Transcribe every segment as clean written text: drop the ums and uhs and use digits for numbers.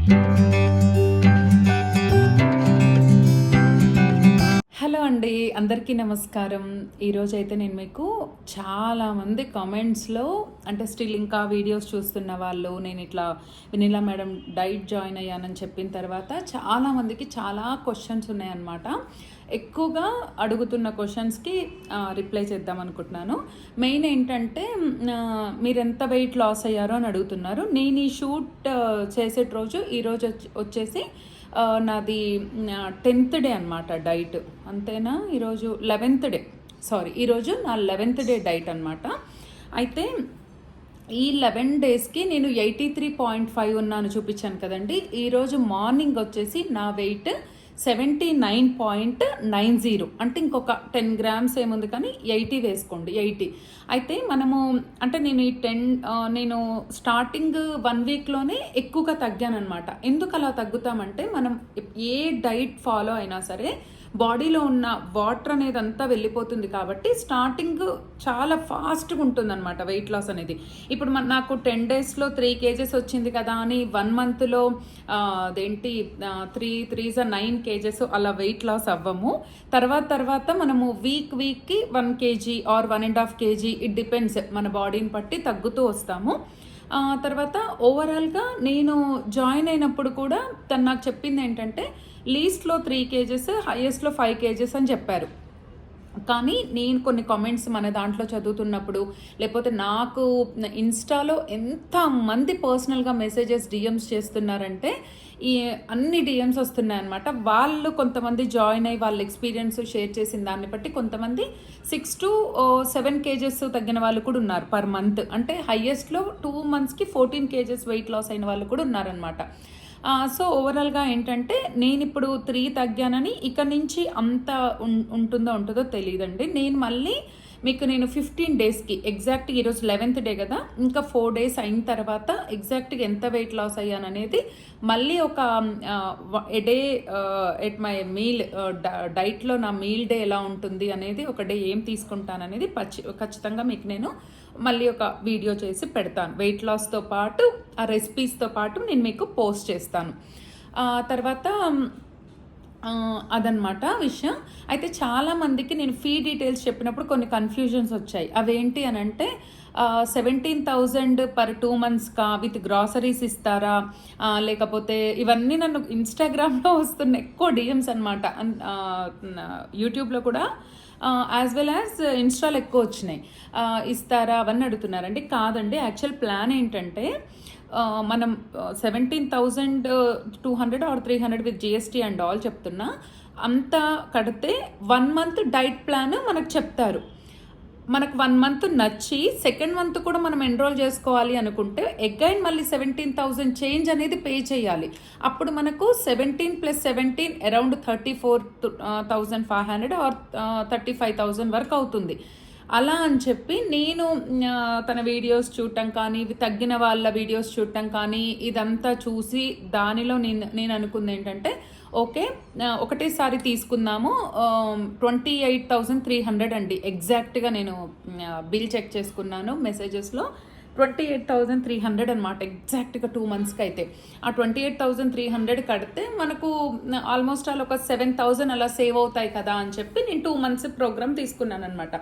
Hello అండి, అందరికీ నమస్కారం. ఈరోజైతే నేను మీకు చాలామంది కామెంట్స్లో అంటే స్టిల్ ఇంకా వీడియోస్ చూస్తున్న వాళ్ళు, నేను ఇట్లా వెనిలా మేడం డైట్ జాయిన్ అయ్యానని చెప్పిన తర్వాత చాలామందికి చాలా క్వశ్చన్స్ ఉన్నాయన్నమాట. ఎక్కువగా అడుగుతున్న క్వశ్చన్స్కి రిప్లై చేద్దాం అనుకుంటున్నాను. మెయిన్ ఏంటంటే మీరు ఎంత వెయిట్ లాస్ అయ్యారో అని అడుగుతున్నారు. నేను ఈ షూట్ చేసే రోజు ఈరోజు వచ్చేసి నాది 10th డే అనమాట డైట్. అంతేనా? ఈరోజు 11th డే, ఈరోజు నా 11th డే డైట్ అనమాట. అయితే ఈ 11 డేస్కి నేను 83.5 ఉన్నాను చూపించాను కదండి. ఈరోజు మార్నింగ్ వచ్చేసి నా వెయిట్ 79.90, అంటే ఇంకొక 10 grams ఏముంది, కానీ 80 వేసుకోండి, 80. అయితే మనము అంటే నేను స్టార్టింగ్ 1 వీక్లోనే ఎక్కువగా తగ్గాను అనమాట. ఎందుకు అలా తగ్గుతామంటే, మనం ఏ డైట్ ఫాలో అయినా సరే బాడీలో ఉన్న వాటర్ అనేది అంతా వెళ్ళిపోతుంది కాబట్టి స్టార్టింగ్ చాలా ఫాస్ట్గా ఉంటుంది అనమాట వెయిట్ లాస్ అనేది. ఇప్పుడు నాకు 10 డేస్లో 3 kgs వచ్చింది కదా అని 1 monthలో అదేంటి 9 kgs అలా వెయిట్ లాస్ అవ్వము. తర్వాత మనము వీక్కి 1 kg or 1.5 kg, it depends, మన బాడీని బట్టి తగ్గుతూ వస్తాము. తర్వాత ఓవరాల్గా నేను జాయిన్ అయినప్పుడు కూడా తను నాకు చెప్పింది ఏంటంటే, లీస్ట్లో 3 kgs, హైయెస్ట్లో 5 kgs అని చెప్పారు. కానీ నేను కొన్ని కామెంట్స్ మన దాంట్లో చదువుతున్నప్పుడు, లేకపోతే నాకు ఇన్స్టాలో ఎంతమంది పర్సనల్గా మెసేజెస్ డిఎమ్స్ చేస్తున్నారంటే, ఈ అన్ని డిఎమ్స్ వస్తున్నాయన్నమాట. వాళ్ళు కొంతమంది జాయిన్ అయ్యి వాళ్ళ ఎక్స్పీరియన్స్ షేర్ చేసిన దాన్ని బట్టి కొంతమంది 6 to 7 kgs తగ్గిన వాళ్ళు కూడా ఉన్నారు పర్ మంత్. అంటే హైయెస్ట్లో 2 monthsకి 14 kgs వెయిట్ లాస్ అయిన వాళ్ళు కూడా ఉన్నారనమాట. సో ఓవరాల్గా ఏంటంటే, నేను ఇప్పుడు 3 తగ్గానని ఇక నుంచి అంత ఉంటుందో తెలియదండి. నేను మళ్ళీ మీకు 15 డేస్కి ఎగ్జాక్ట్గా, ఈరోజు 11th డే కదా, ఇంకా 4 days అయిన తర్వాత ఎగ్జాక్ట్గా ఎంత వెయిట్ లాస్ అయ్యాననేది మళ్ళీ ఒక డే ఎట్ మై మీల్ డైట్లో నా మీల్ డే ఎలా ఉంటుంది అనేది, ఒక డే ఏం తీసుకుంటాననేది ఖచ్చితంగా మీకు నేను మళ్ళీ ఒక వీడియో చేసి పెడతాను. వెయిట్ లాస్తో పాటు ఆ రెసిపీస్తో పాటు నేను మీకు పోస్ట్ చేస్తాను. తర్వాత అదనమాట విషయం. అయితే చాలామందికి నేను ఫీ డీటెయిల్స్ చెప్పినప్పుడు కొన్ని కన్ఫ్యూజన్స్ వచ్చాయి. అవేంటి అని అంటే, 17,000 పర్ 2 monthsకా విత్ గ్రాసరీస్ ఇస్తారా, లేకపోతే ఇవన్నీ నన్ను ఇన్స్టాగ్రామ్లో వస్తున్న ఎక్కువ డిఎమ్స్ అనమాట. యూట్యూబ్లో కూడా యాజ్ వెల్ యాజ్ ఇన్స్టాలో ఎక్కువ వచ్చినాయి. ఇస్తారా అవన్నీ అడుగుతున్నారండి. కాదండి, యాక్చువల్ ప్లాన్ ఏంటంటే, మనం 17,200 or 300 with GST and all చెప్తున్నా, అంతా కడితే 1 month డైట్ ప్లాన్ మనకు చెప్తారు. మనకు 1 month నచ్చి సెకండ్ మంత్ కూడా మనం ఎన్రోల్ చేసుకోవాలి అనుకుంటే అగైన్ మళ్ళీ 17,000 చేంజ్ అనేది పే చేయాలి. అప్పుడు మనకు 17 + 17 అరౌండ్ 34,500 ఆర్ 35,000 వరకు అవుతుంది. అలా అని చెప్పి నేను తన వీడియోస్ చూడటం కానీ, తగ్గిన వాళ్ళ వీడియోస్ చూడటం కానీ, ఇదంతా చూసి దానిలో నేను అనుకుంది ఏంటంటే, ఓకే ఒకటేసారి తీసుకుందాము. 28,300 అండి ఎగ్జాక్ట్గా. నేను బిల్ చెక్ చేసుకున్నాను మెసేజెస్లో. 28,300 అనమాట ఎగ్జాక్ట్గా 2 monthsకి. అయితే ఆ 28,300 కడితే మనకు ఆల్మోస్ట్ ఆల్ ఒక 7,000 అలా సేవ్ అవుతాయి కదా అని చెప్పి నేను 2 months ప్రోగ్రామ్ తీసుకున్నాను అనమాట.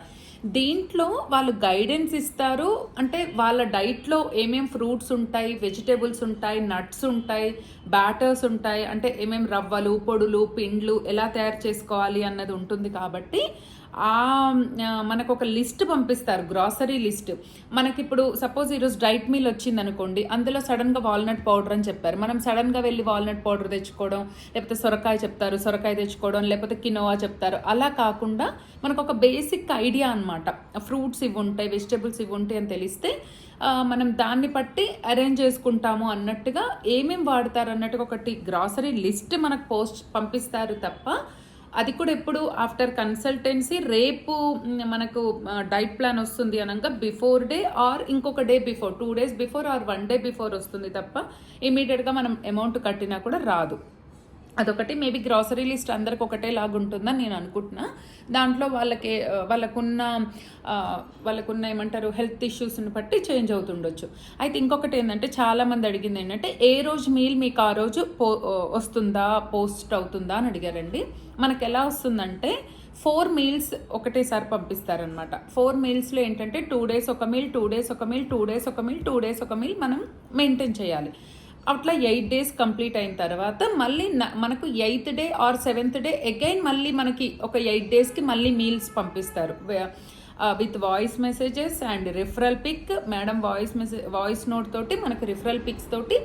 దీంట్లో వాళ్ళు గైడెన్స్ ఇస్తారు. అంటే వాళ్ళ డైట్లో ఏమేం ఫ్రూట్స్ ఉంటాయి, వెజిటేబుల్స్ ఉంటాయి, నట్స్ ఉంటాయి, బ్యాటర్స్ ఉంటాయి, అంటే ఏమేం రవ్వలు, పొడులు, పిండ్లు ఎలా తయారు చేసుకోవాలి అన్నది ఉంటుంది. కాబట్టి మనకు ఒక లిస్ట్ పంపిస్తారు, గ్రాసరీ లిస్ట్. మనకి ఇప్పుడు సపోజ్ ఈరోజు డైట్ మీల్ వచ్చింది అనుకోండి, అందులో సడన్గా వాల్నట్ పౌడర్ అని చెప్పారు. మనం సడన్గా వెళ్ళి వాల్నట్ పౌడర్ తెచ్చుకోవడం, లేకపోతే సొరకాయ చెప్తారు సొరకాయ తెచ్చుకోవడం, లేకపోతే కినోవా చెప్తారు. అలా కాకుండా మనకు ఒక బేసిక్ ఐడియా అనమాట. ఫ్రూట్స్ ఇవి ఉంటాయి, వెజిటేబుల్స్ ఇవి ఉంటాయి అని తెలిస్తే మనం దాన్ని బట్టి అరేంజ్ చేసుకుంటాము అన్నట్టుగా, ఏమేమి వాడతారు అన్నట్టుగా ఒకటి గ్రాసరీ లిస్ట్ మనకు పంపిస్తారు తప్ప, అది కూడా ఎప్పుడు ఆఫ్టర్ కన్సల్టెన్సీ. రేపు మనకు డైట్ ప్లాన్ వస్తుంది అనగా బిఫోర్ డే ఆర్ ఇంకొక day before, 2 days before or 1 day before వస్తుంది తప్ప ఇమీడియట్గా మనం అమౌంట్ కట్టినా కూడా రాదు. అదొకటి. మేబీ గ్రాసరీ లిస్ట్ అందరికి ఒకటేలాగా ఉంటుందని నేను అనుకుంటున్నా. దాంట్లో వాళ్ళకున్న ఏమంటారు హెల్త్ ఇష్యూస్ని బట్టి చేంజ్ అవుతుండొచ్చు. అయితే ఇంకొకటి ఏంటంటే చాలామంది అడిగింది ఏంటంటే ఏ రోజు మీల్ మీకు ఆ రోజు వస్తుందా, పోస్ట్ అవుతుందా అని అడిగారండి. మనకు ఎలా వస్తుందంటే 4 మీల్స్ ఒకటేసారి పంపిస్తారనమాట. 4 మీల్స్లో ఏంటంటే 2 డేస్ ఒక మీల్, 2 డేస్ ఒక మీల్, 2 డేస్ ఒక మీల్, 2 డేస్ ఒక మీల్ మనం మెయింటైన్ చేయాలి. అట్లా 8 డేస్ కంప్లీట్ అయిన తర్వాత మళ్ళీ మనకు 8th day or 7th day again మళ్ళీ మనకి ఒక 8 డేస్కి మళ్ళీ మీల్స్ పంపిస్తారు with voice messages and referral pic. Madam voice note తోటి మనకు రిఫరల్ పిక్స్ తోటి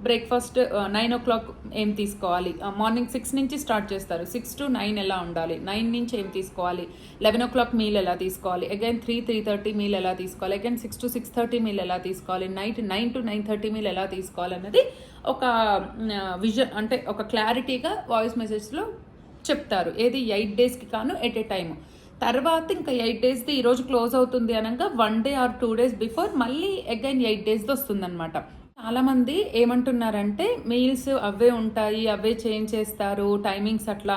బ్రేక్ఫాస్ట్ 9 o'clock ఏం తీసుకోవాలి, మార్నింగ్ 6 నుంచి స్టార్ట్ చేస్తారు, 6 to 9 ఎలా ఉండాలి, 9 నుంచి ఏం తీసుకోవాలి, 11 o'clock మీల్ ఎలా తీసుకోవాలి, అగైన్ 3:30 మీల్ ఎలా తీసుకోవాలి, అగైన్ 6 to 6:30 మీల్ ఎలా తీసుకోవాలి, నైట్ 9 to 9:30 మీల్ ఎలా తీసుకోవాలి అన్నది ఒక విజన్ అంటే ఒక క్లారిటీగా వాయిస్ మెసేజ్లో చెప్తారు. ఏది 8 డేస్కి కాను ఎట్ ఏ టైమ్. తర్వాత ఇంకా 8 డేస్ది ఈరోజు క్లోజ్ అవుతుంది అనగా 1 day or 2 days బిఫోర్ మళ్ళీ అగైన్ 8 డేస్ది వస్తుందన్నమాట. చాలామంది ఏమంటున్నారంటే మీల్స్ అవే ఉంటాయి, అవే చేంజ్ చేస్తారు, టైమింగ్స్ అట్లా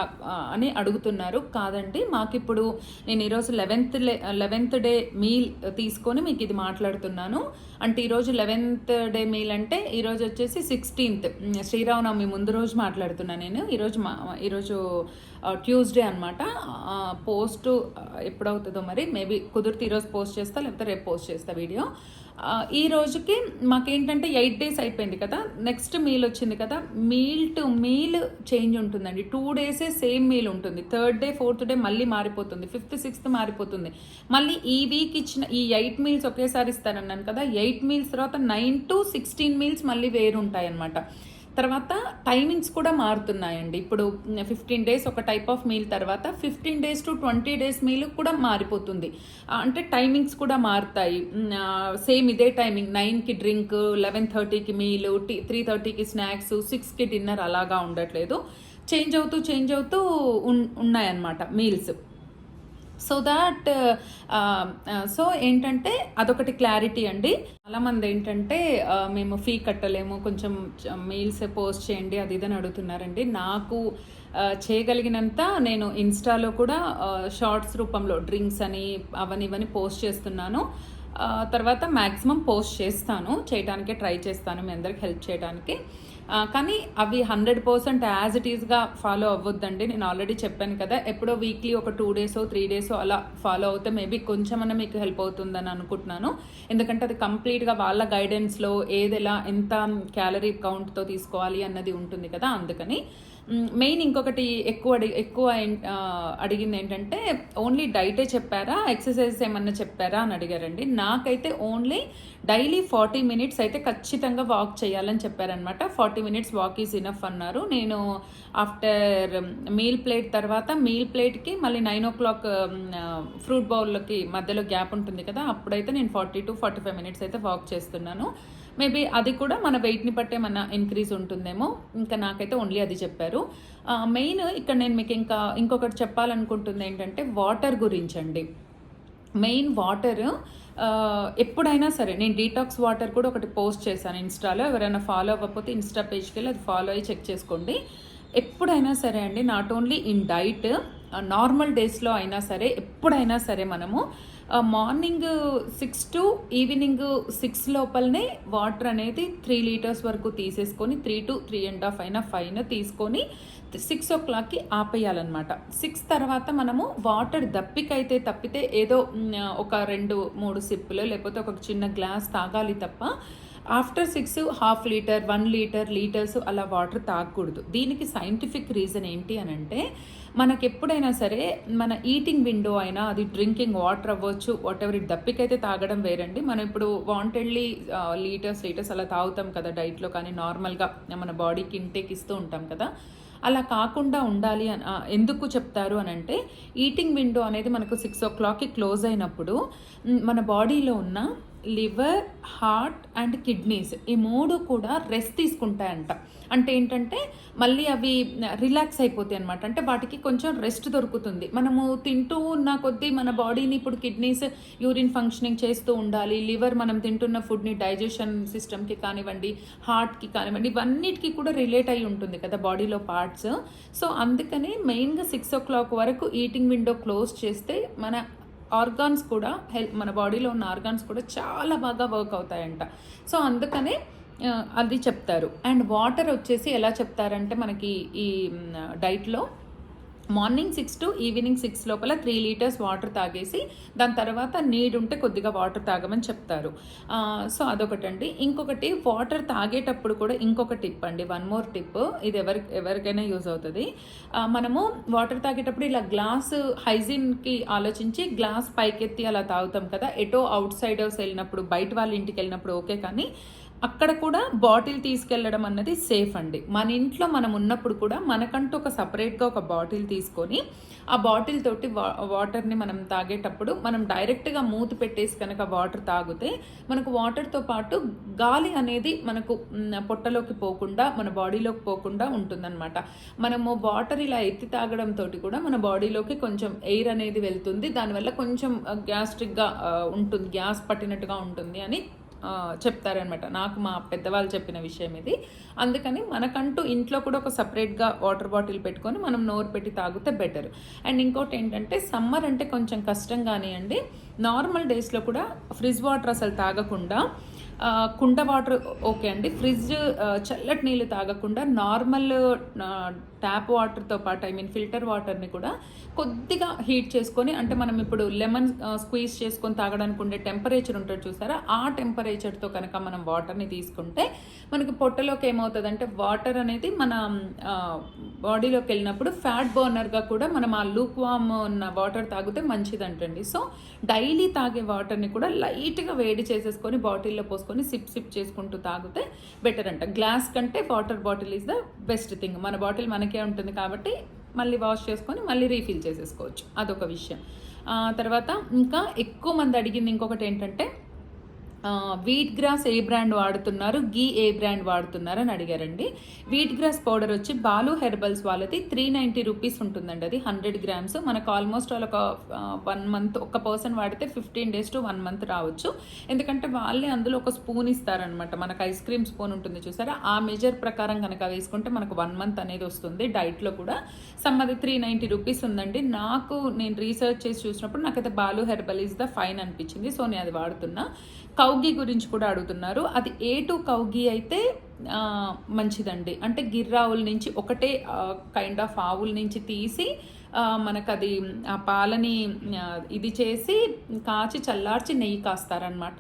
అని అడుగుతున్నారు. కాదండి, మాకు ఇప్పుడు నేను ఈరోజు 11th డే మీల్ తీసుకొని మీకు ఇది మాట్లాడుతున్నాను. అంటే ఈరోజు 11th డే మీల్ అంటే ఈరోజు వచ్చేసి 16th శ్రీరామనవమి ముందు రోజు మాట్లాడుతున్నాను నేను. ఈరోజు ట్యూస్డే అనమాట. పోస్ట్ ఎప్పుడవుతుందో మరి, మేబీ కుదిరితే ఈరోజు పోస్ట్ చేస్తా, లేకపోతే రేపు పోస్ట్ చేస్తా వీడియో. ఈ రోజుకి మాకేంటంటే 8 days అయిపోయింది కదా, నెక్స్ట్ మీల్ వచ్చింది కదా, మీల్ టు మీల్ చేంజ్ ఉంటుందండి. 2 days సేమ్ మీల్ ఉంటుంది, 3rd డే 4th డే మళ్ళీ మారిపోతుంది, 5th 6th మారిపోతుంది. మళ్ళీ ఈ వీక్ ఇచ్చిన ఈ 8 మీల్స్ ఒకేసారి ఇస్తానన్నాను కదా, 8 మీల్స్ తర్వాత 9 to 16 మీల్స్ మళ్ళీ వేరు ఉంటాయి అన్నమాట. తర్వాత టైమింగ్స్ కూడా మారుతున్నాయండి. ఇప్పుడు 15 days ఒక టైప్ ఆఫ్ మీల్ తర్వాత 15 days to 20 days మీల్ కూడా మారిపోతుంది. అంటే టైమింగ్స్ కూడా మారుతాయి. సేమ్ ఇదే టైమింగ్ 9కి డ్రింక్, 11:30కి మీలు, 3:30కి స్నాక్స్, 6కి డిన్నర్ అలాగా ఉండట్లేదు. చేంజ్ అవుతూ ఉన్నాయన్నమాట మీల్స్. సో ఏంటంటే అదొకటి క్లారిటీ అండి. చాలామంది ఏంటంటే మేము ఫీ కట్టలేము, కొంచెం మీల్స్ పోస్ట్ చేయండి అది ఇదని అడుగుతున్నారండి. నాకు చేయగలిగినంత నేను ఇన్స్టాలో కూడా షార్ట్స్ రూపంలో డ్రింక్స్ అని అవన్నీ ఇవన్నీ పోస్ట్ చేస్తున్నాను. తర్వాత మ్యాక్సిమం పోస్ట్ చేయడానికే ట్రై చేస్తాను మీ అందరికి హెల్ప్ చేయడానికి. కానీ అవి 100% యాజ్ ఇట్ ఈస్గా ఫాలో అవ్వద్దండి. నేను ఆల్రెడీ చెప్పాను కదా, ఎప్పుడో వీక్లీ ఒక 2 days 3 days అలా ఫాలో అవుతే మేబీ కొంచెమన్నా మీకు హెల్ప్ అవుతుందని అనుకుంటున్నాను. ఎందుకంటే అది కంప్లీట్గా వాళ్ళ గైడెన్స్లో ఏదెలా ఎంత క్యాలరీ కౌంట్తో తీసుకోవాలి అన్నది ఉంటుంది కదా, అందుకని. మెయిన్ ఇంకొకటి ఎక్కువ అడిగింది ఏంటంటే ఓన్లీ డైటే చెప్పారా, ఎక్సర్సైజెస్ ఏమన్నా చెప్పారా అని అడిగారండి. నాకైతే ఓన్లీ డైలీ 40 minutes అయితే ఖచ్చితంగా వాక్ చేయాలని చెప్పారనమాట. 40 minutes వాక్ ఈజ్ ఇనఫ్ అన్నారు. నేను ఆఫ్టర్ మీల్ ప్లేట్ తర్వాత మీల్ ప్లేట్కి మళ్ళీ 9 o'clock ఫ్రూట్ బౌల్కి మధ్యలో గ్యాప్ ఉంటుంది కదా, అప్పుడైతే నేను 40 to 45 minutes అయితే వాక్ చేస్తున్నాను. మేబీ అది కూడా మన వెయిట్ని బట్టే మన ఇంక్రీజ్ ఉంటుందేమో. ఇంకా నాకైతే ఓన్లీ అది చెప్పారు. మెయిన్ ఇక్కడ నేను మీకు ఇంకొకటి చెప్పాలనుకుంటుంది ఏంటంటే వాటర్ గురించి అండి. మెయిన్ వాటర్ ఎప్పుడైనా సరే, నేను డీటాక్స్ వాటర్ కూడా ఒకటి పోస్ట్ చేశాను ఇన్స్టాలో. ఎవరైనా ఫాలో అవ్వకపోతే ఇన్స్టా పేజ్కి వెళ్ళి అది ఫాలో అయ్యి చెక్ చేసుకోండి. ఎప్పుడైనా సరే అండి, not only in diet, normal డేస్లో అయినా సరే, ఎప్పుడైనా సరే మనము మార్నింగ్ 6 to ఈవినింగ్ 6 లోపలనే వాటర్ అనేది 3 liters వరకు తీసేసుకొని 3 to 3.5 అయినా 5 తీసుకొని 6 o'clockకి ఆపేయాలన్నమాట. 6 తర్వాత మనము వాటర్ తప్పితే ఏదో ఒక 2-3 సిప్పులు లేకపోతే ఒక చిన్న గ్లాస్ తాగాలి తప్ప ఆఫ్టర్ 6 ½ liter 1 liter లీటర్స్ అలా వాటర్ తాగకూడదు. దీనికి సైంటిఫిక్ రీజన్ ఏంటి అని అంటే, మనకు ఎప్పుడైనా సరే మన ఈటింగ్ విండో అయినా అది డ్రింకింగ్ వాటర్ అవ్వచ్చు, వాట్ ఎవర్, దప్పికైతే తాగడం వేరండి. మనం ఇప్పుడు వాంటెడ్లీ లీటర్స్ అలా తాగుతాం కదా డైట్లో, కానీ నార్మల్గా మన బాడీకి ఇంటేక్ ఇస్తూ ఉంటాం కదా, అలా కాకుండా ఉండాలి అని ఎందుకు చెప్తారు అని అంటే, ఈటింగ్ విండో అనేది మనకు 6 o'clockకి క్లోజ్ అయినప్పుడు మన బాడీలో ఉన్న లివర్, హార్ట్ అండ్ కిడ్నీస్ ఈ 3 కూడా రెస్ట్ తీసుకుంటాయంట. అంటే ఏంటంటే మళ్ళీ అవి రిలాక్స్ అయిపోతాయి అనమాట. అంటే వాటికి కొంచెం రెస్ట్ దొరుకుతుంది. మనము తింటూ ఉన్న కొద్దీ మన బాడీని ఇప్పుడు కిడ్నీస్ యూరిన్ ఫంక్షనింగ్ చేస్తూ ఉండాలి, లివర్ మనం తింటున్న ఫుడ్ని డైజెషన్ సిస్టమ్కి కానివ్వండి, హార్ట్కి కానివ్వండి, ఇవన్నిటికీ కూడా రిలేట్ అయి ఉంటుంది కదా బాడీలో పార్ట్స్. సో అందుకని మెయిన్గా 6 o'clock వరకు ఈటింగ్ విండో క్లోజ్ చేస్తే మన ఆర్గాన్స్ కూడా మన బాడీలో ఉన్న ఆర్గాన్స్ కూడా చాలా బాగా వర్క్ అవుతాయంట. సో అందుకనే అది చెప్తారు. అండ్ వాటర్ వచ్చేసి ఎలా చెప్తారంటే మనకి ఈ డైట్లో మార్నింగ్ 6 to ఈవినింగ్ 6 లోపల 3 liters వాటర్ తాగేసి దాని తర్వాత నీడ్ ఉంటే కొద్దిగా వాటర్ తాగమని చెప్తారు. సో అదొకటండి. ఇంకొకటి వాటర్ తాగేటప్పుడు కూడా ఇంకొక టిప్ అండి, 1 more టిప్. ఇది ఎవరికైనా యూజ్ అవుతుంది. మనము వాటర్ తాగేటప్పుడు ఇలా గ్లాస్ హైజీన్కి ఆలోచించి గ్లాస్ పైకెత్తి అలా తాగుతాం కదా. ఎటో అవుట్ సైడర్స్ వెళ్ళినప్పుడు, బయట వాళ్ళ ఇంటికి వెళ్ళినప్పుడు ఓకే, కానీ అక్కడ కూడా బాటిల్ తీసుకెళ్ళడం అన్నది సేఫ్ అండి. మన ఇంట్లో మనం ఉన్నప్పుడు కూడా మనకంటూ ఒక సపరేట్గా ఒక బాటిల్ తీసుకొని ఆ బాటిల్ తోటి వాటర్ని మనం తాగేటప్పుడు మనం డైరెక్ట్గా మూతి పెట్టేసి కనుక వాటర్ తాగితే మనకు వాటర్తో పాటు గాలి అనేది మనకు పొట్టలోకి పోకుండా, మన బాడీలోకి పోకుండా ఉంటుందన్నమాట. మనము వాటర్ ఇలా ఎత్తి తాగడంతో కూడా మన బాడీలోకి కొంచెం ఎయిర్ అనేది వెళ్తుంది. దానివల్ల కొంచెం గ్యాస్ట్రిక్గా ఉంటుంది, గ్యాస్ పట్టినట్టుగా ఉంటుంది అని చెప్తారనమాట. నాకు మా పెద్దవాళ్ళు చెప్పిన విషయం ఇది. అందుకని మనకంటూ ఇంట్లో కూడా ఒక సపరేట్గా వాటర్ బాటిల్ పెట్టుకొని మనం నోరు పెట్టి తాగితే బెటర్. అండ్ ఇంకోటి ఏంటంటే సమ్మర్ అంటే కొంచెం కష్టం కానివ్వండి, నార్మల్ డేస్లో కూడా ఫ్రిడ్జ్ వాటర్ అసలు తాగకుండా కుండ వాటర్ ఓకే అండి, ఫ్రిడ్జ్ చల్లటి నీళ్ళు తాగకుండా నార్మల్ ట్యాప్ వాటర్తో పాటు ఫిల్టర్ వాటర్ని కూడా కొద్దిగా హీట్ చేసుకొని, అంటే మనం ఇప్పుడు లెమన్ స్క్వీజ్ చేసుకొని తాగడానికి ఉండే టెంపరేచర్ ఉంటుంది చూసారా, ఆ టెంపరేచర్తో కనుక మనం వాటర్ని తీసుకుంటే మనకి పొట్టలోకి ఏమవుతుందంటే వాటర్ అనేది మన బాడీలోకి వెళ్ళినప్పుడు ఫ్యాట్ బర్నర్గా కూడా మనం ఆ లూక్ వామ్ ఉన్న వాటర్ తాగితే మంచిదంటండి. సో డైలీ తాగే వాటర్ని కూడా లైట్గా వేడి చేసేసుకొని బాటిల్లో పోసుకొని సిప్ చేసుకుంటూ తాగితే బెటర్ అంట. గ్లాస్ కంటే water bottle is the best thing. మన బాటిల్ మనకే ఉంటుంది కాబట్టి మళ్ళీ వాష్ చేసుకొని మళ్ళీ రీఫిల్ చేసేసుకోవచ్చు. అదొక విషయం. తర్వాత ఇంకా ఎక్కువ మంది అడిగింది ఇంకొకటి ఏంటంటే వీట్ గ్రాస్ ఏ బ్రాండ్ వాడుతున్నారు, గీ ఏ బ్రాండ్ వాడుతున్నారు అని అడిగారండి. వీట్ గ్రాస్ పౌడర్ వచ్చి బాలు హెర్బల్స్ వాళ్ళది 390 రూపీస్ ఉంటుందండి. అది 100 grams. మనకు ఆల్మోస్ట్ వాళ్ళ ఒక 1 month ఒక పర్సన్ వాడితే 15 days to 1 month రావచ్చు. ఎందుకంటే వాళ్ళే అందులో ఒక స్పూన్ ఇస్తారనమాట. మనకు ఐస్ క్రీమ్ స్పూన్ ఉంటుంది చూసారా, ఆ మెజర్ ప్రకారం కనుక వేసుకుంటే మనకు 1 month అనేది వస్తుంది. డైట్లో కూడా అది 390 రూపీస్ ఉందండి. నేను రీసెర్చ్ చేసి చూసినప్పుడు నాకైతే Balu herbal is the fine అనిపించింది. సో నేను అది వాడుతున్నా. కౌగీ గురించి కూడా అడుగుతున్నారు. అది A2 కౌగీ అయితే మంచిదండి. అంటే గిర్రావుల నుంచి ఒకటే కైండ్ ఆఫ్ ఆవుల నుంచి తీసి మనకు అది ఆ పాలని ఇది చేసి కాచి చల్లార్చి నెయ్యి కాస్తారనమాట.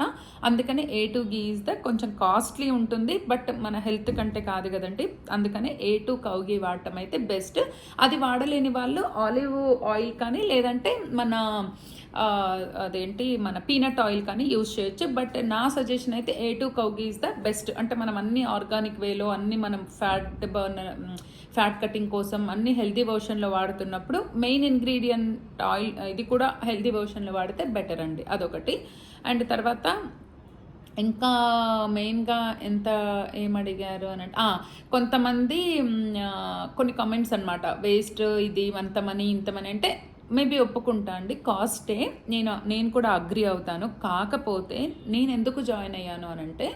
అందుకని A2 గీ ఈజ్ ద కొంచెం కాస్ట్లీ ఉంటుంది, బట్ మన హెల్త్ కంటే కాదు కదండి. అందుకని A2 కౌగీ వాడటం అయితే బెస్ట్. అది వాడలేని వాళ్ళు ఆలివ్ ఆయిల్ కానీ లేదంటే మన పీనట్ ఆయిల్ కానీ యూజ్ చేయొచ్చు. బట్ నా సజెషన్ అయితే A2 కౌగీ ఈజ్ ద బెస్ట్. అంటే మనం అన్ని ఆర్గానిక్ వేలో అన్ని మనం ఫ్యాట్ కటింగ్ కోసం అన్ని హెల్తీ వర్షన్లో వాడుతున్నప్పుడు మెయిన్ ఇంగ్రీడియంట్ ఆయిల్ ఇది కూడా హెల్తీ వర్షన్లో వాడితే బెటర్ అండి. అదొకటి. అండ్ తర్వాత ఇంకా మెయిన్గా ఏమడిగారు అని అంటే కొంతమంది కొన్ని కామెంట్స్ అనమాట, వేస్ట్ ఇది అంత మనీ ఇంత మనీ అంటే మేబీ ఒప్పుకుంటా అండి, కాస్టే. నేను కూడా అగ్రి అవుతాను. కాకపోతే నేను ఎందుకు జాయిన్ అయ్యాను అని అంటే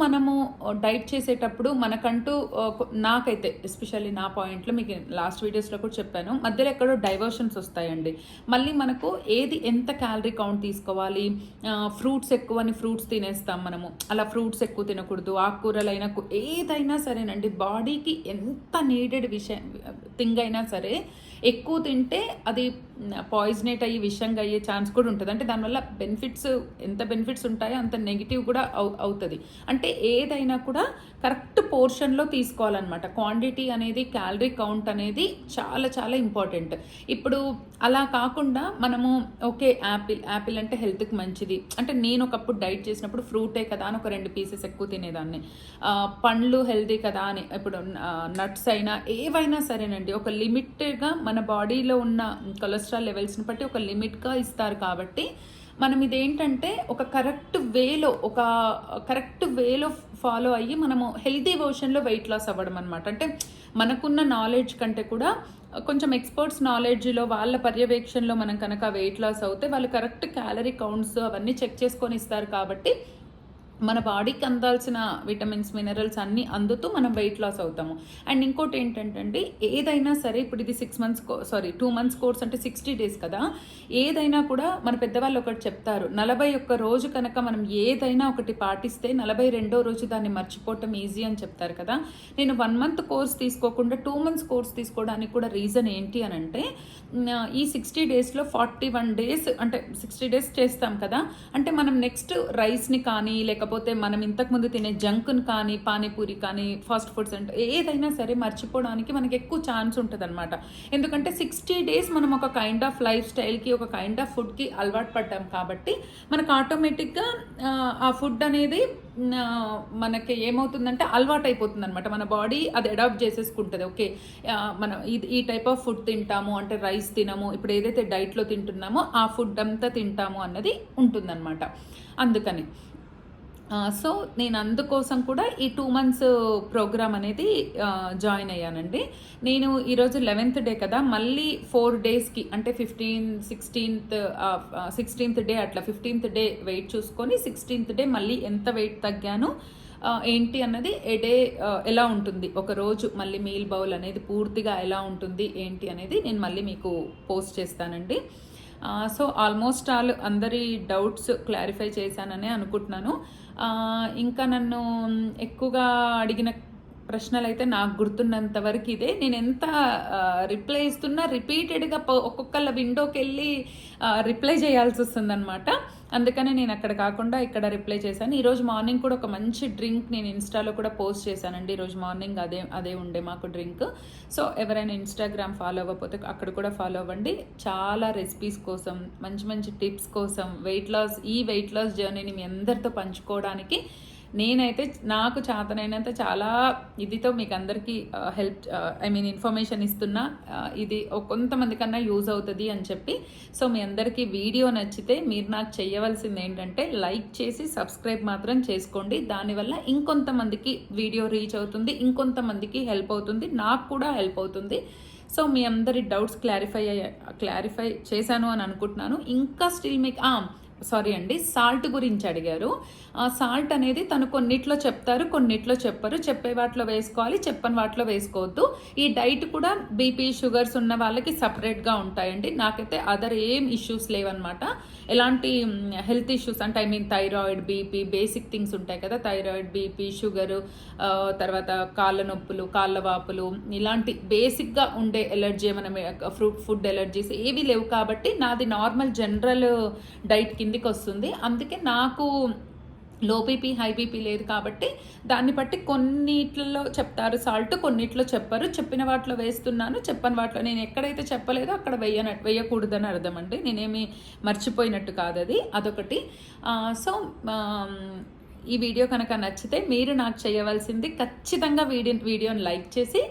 మనము డైట్ చేసేటప్పుడు మనకంటూ నాకైతే ఎస్పెషల్లీ నా పాయింట్లో మీకు లాస్ట్ వీడియోస్లో కూడా చెప్పాను, మధ్యలో ఎక్కడో డైవర్షన్స్ వస్తాయండి. మళ్ళీ మనకు ఏది ఎంత క్యాలరీ కౌంట్ తీసుకోవాలి, ఫ్రూట్స్ ఎక్కువని ఫ్రూట్స్ తినేస్తాం మనము, అలా ఫ్రూట్స్ ఎక్కువ తినకూడదు. ఆకుకూరలైనా ఏదైనా సరేనండి, బాడీకి ఎంత నీడెడ్ థింగ్ అయినా సరే ఎక్కువ తింటే అది పాయిజనేట్ అయ్యి విషంగా అయ్యే ఛాన్స్ కూడా ఉంటుంది. అంటే దానివల్ల ఎంత బెనిఫిట్స్ ఉంటాయో అంత నెగిటివ్ కూడా అవుతుంది. అంటే ఏదైనా కూడా కరెక్ట్ పోర్షన్లో తీసుకోవాలన్నమాట. క్వాంటిటీ అనేది, క్యాలరీ కౌంట్ అనేది చాలా చాలా ఇంపార్టెంట్. ఇప్పుడు అలా కాకుండా మనము ఓకే యాపిల్ అంటే హెల్త్కి మంచిది అంటే, నేను ఒకప్పుడు డైట్ చేసినప్పుడు ఫ్రూటే కదా అని ఒక 2 pieces ఎక్కువ తినేదాన్ని. పండ్లు హెల్తీ కదా అని, ఇప్పుడు నట్స్ అయినా ఏవైనా సరేనండి ఒక లిమిట్గా మన బాడీలో ఉన్న కొలెస్ట్రాల్ లెవెల్స్ని బట్టి ఒక లిమిట్గా ఇస్తారు కాబట్టి మనం ఇదేంటంటే ఒక కరెక్ట్ వేలో ఫాలో అయ్యి మనము హెల్తీ వర్షన్లో వెయిట్ లాస్ అవ్వడం అనమాట. అంటే మనకున్న నాలెడ్జ్ కంటే కూడా కొంచెం ఎక్స్పర్ట్స్ నాలెడ్జ్లో వాళ్ళ పర్యవేక్షణలో మనం కనుక వెయిట్ లాస్ అవుతే వాళ్ళు కరెక్ట్ క్యాలరీ కౌంట్స్ అవన్నీ చెక్ చేసుకొని ఇస్తారు. కాబట్టి మన బాడీకి అందాల్సిన విటమిన్స్, మినరల్స్ అన్నీ అందుతూ మనం వెయిట్ లాస్ అవుతాము. అండ్ ఇంకోటి ఏంటంటే ఏదైనా సరే, ఇప్పుడు ఇది 2 మంత్స్ కోర్స్ అంటే 60 days కదా. ఏదైనా కూడా మన పెద్దవాళ్ళు ఒకటి చెప్తారు, 41 రోజు కనుక మనం ఏదైనా ఒకటి పాటిస్తే 42వ రోజు దాన్ని మర్చిపోవటం ఈజీ అని చెప్తారు కదా. నేను 1 month కోర్స్ తీసుకోకుండా 2 months కోర్స్ తీసుకోవడానికి కూడా రీజన్ ఏంటి అని అంటే, ఈ 60 daysలో 41 days అంటే 60 days చేస్తాం కదా. అంటే మనం నెక్స్ట్ రైస్ని కానీ లేకపోతే మనం ఇంతకుముందు తినే జంక్ని కానీ, పానీపూరి కానీ, ఫాస్ట్ ఫుడ్స్ అంటే ఏదైనా సరే మర్చిపోవడానికి మనకి ఎక్కువ ఛాన్స్ ఉంటుంది అనమాట. ఎందుకంటే 60 days మనం ఒక కైండ్ ఆఫ్ లైఫ్ స్టైల్కి, ఒక కైండ్ ఆఫ్ ఫుడ్కి అలవాటు పడ్డాం కాబట్టి మనకు ఆటోమేటిక్గా ఆ ఫుడ్ అనేది మనకి ఏమవుతుందంటే అలవాటు అయిపోతుంది అనమాట. మన బాడీ అది అడాప్ట్ చేసేసుకుంటుంది. ఓకే, మనం ఈ టైప్ ఆఫ్ ఫుడ్ తింటాము అంటే రైస్ తినము, ఇప్పుడు ఏదైతే డైట్లో తింటున్నామో ఆ ఫుడ్ అంతా తింటాము అన్నది ఉంటుందన్నమాట. అందుకని సో నేను అందుకోసం కూడా ఈ 2 months ప్రోగ్రామ్ అనేది జాయిన్ అయ్యానండి. నేను ఈరోజు 11th డే కదా, మళ్ళీ 4 daysకి అంటే 16th డే అట్లా 15th డే వెయిట్ చూసుకొని 16th డే మళ్ళీ ఎంత వెయిట్ తగ్గాను ఏంటి అన్నది డే ఎలా ఉంటుంది, ఒక రోజు మళ్ళీ మీల్ బౌల్ అనేది పూర్తిగా ఎలా ఉంటుంది ఏంటి అనేది నేను మళ్ళీ మీకు పోస్ట్ చేస్తానండి. సో ఆల్మోస్ట్ అందరి డౌట్స్ క్లారిఫై చేశాననే అనుకుంటున్నాను. ఇంకా నన్ను ఎక్కువగా అడిగిన ప్రశ్నలు అయితే నాకు గుర్తున్నంత వరకు ఇదే. నేను ఎంత రిప్లై ఇస్తున్నా రిపీటెడ్గా ఒక్కొక్కళ్ళ విండోకి వెళ్ళి రిప్లై చేయాల్సి వస్తుందన్నమాట. అందుకనే నేను అక్కడ కాకుండా ఇక్కడ రిప్లై చేశాను. ఈరోజు మార్నింగ్ కూడా ఒక మంచి డ్రింక్ నేను ఇన్స్టాలో కూడా పోస్ట్ చేశానండి. ఈరోజు మార్నింగ్ అదే ఉండే మాకు డ్రింక్. సో ఎవరైనా ఇన్స్టాగ్రామ్ ఫాలో అవ్వకపోతే అక్కడ కూడా ఫాలో అవ్వండి. చాలా రెసిపీస్ కోసం, మంచి మంచి టిప్స్ కోసం, వెయిట్ లాస్ జర్నీని మీ అందరితో పంచుకోవడానికి నేనైతే నాకు చేతనైనంత చాలా ఇదితో మీకు అందరికీ ఇన్ఫర్మేషన్ ఇస్తున్నా. ఇది కొంతమంది కన్నా యూజ్ అవుతుంది అని చెప్పి. సో మీ అందరికీ వీడియో నచ్చితే మీరు నాకు చేయవలసింది ఏంటంటే లైక్ చేసి సబ్స్క్రైబ్ మాత్రం చేసుకోండి. దానివల్ల ఇంకొంతమందికి వీడియో రీచ్ అవుతుంది, ఇంకొంతమందికి హెల్ప్ అవుతుంది, నాకు కూడా హెల్ప్ అవుతుంది. సో మీ అందరి డౌట్స్ క్లారిఫై చేశాను అని అనుకుంటున్నాను. ఇంకా స్టిల్ మీకు సారీ అండి, సాల్ట్ గురించి అడిగారు. సాల్ట్ అనేది తను కొన్నిట్లో చెప్తారు, కొన్నిట్లో చెప్పరు. చెప్పే వాటిలో వేసుకోవాలి, చెప్పని వాటిలో వేసుకోవద్దు. ఈ డైట్ కూడా బీపీ, షుగర్స్ ఉన్న వాళ్ళకి సపరేట్గా ఉంటాయండి. నాకైతే అదర్ ఏం ఇష్యూస్ లేవన్నమాట. ఎలాంటి హెల్త్ ఇష్యూస్ అంటే థైరాయిడ్, బీపీ, బేసిక్ థింగ్స్ ఉంటాయి కదా, థైరాయిడ్, బీపీ, షుగరు, తర్వాత కాళ్ళ నొప్పులు, కాళ్ళ వాపులు, ఇలాంటి బేసిక్గా ఉండే ఎలర్జీ, ఏమైనా ఫుడ్ ఎలర్జీస్ ఏవి లేవు. కాబట్టి నాది నార్మల్ జనరల్ డైట్ కిందికి వస్తుంది. అందుకే నాకు లో బీపీ, హై బీపీ లేదు. కాబట్టి దాన్ని బట్టి కొన్నిట్లో చెప్తారు సాల్ట్, కొన్నిట్లో చెప్పరు. చెప్పిన వాటిలో వేస్తున్నాను, చెప్పని వాటిలో నేను ఎక్కడైతే చెప్పలేదో అక్కడ వేయకూడదని అర్థం అండి. నేనేమి మర్చిపోయినట్టు కాదు, అదొకటి. సో ఈ వీడియో కనుక నచ్చితే మీరు నాకు చేయవలసింది ఖచ్చితంగా వీడియోని లైక్ చేసి,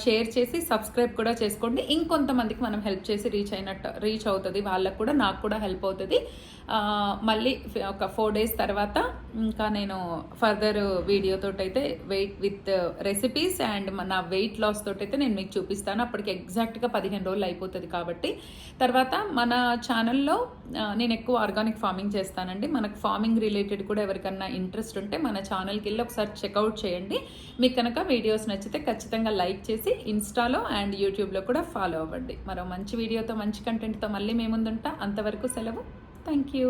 షేర్ చేసి, సబ్స్క్రైబ్ కూడా చేసుకోండి. ఇంకొంతమందికి మనం హెల్ప్ చేసి రీచ్ అవుతుంది, వాళ్ళకు కూడా, నాకు కూడా హెల్ప్ అవుతుంది. మళ్ళీ ఒక 4 days తర్వాత ఇంకా నేను ఫర్దర్ వీడియోతోటైతే వెయిట్ విత్ రెసిపీస్ అండ్ నా వెయిట్ లాస్ తోటైతే నేను మీకు చూపిస్తాను. అప్పటికి ఎగ్జాక్ట్గా 15 రోజులు అయిపోతుంది. కాబట్టి తర్వాత మన ఛానల్లో నేను ఎక్కువ ఆర్గానిక్ ఫార్మింగ్ చేస్తానండి. మనకు ఫార్మింగ్ రిలేటెడ్ కూడా ఎవరికన్నా ఇంట్రెస్ట్ ఉంటే మన ఛానల్కి వెళ్ళి ఒకసారి చెక్అవుట్ చేయండి. మీకు కనుక వీడియోస్ నచ్చితే ఖచ్చితంగా లైక్ చేసి ఇన్స్టాలో అండ్ యూట్యూబ్లో కూడా ఫాలో అవ్వండి. మరో మంచి వీడియోతో, మంచి కంటెంట్తో మళ్ళీ మేము ముందుంటా. అంతవరకు సెలవు. Thank you.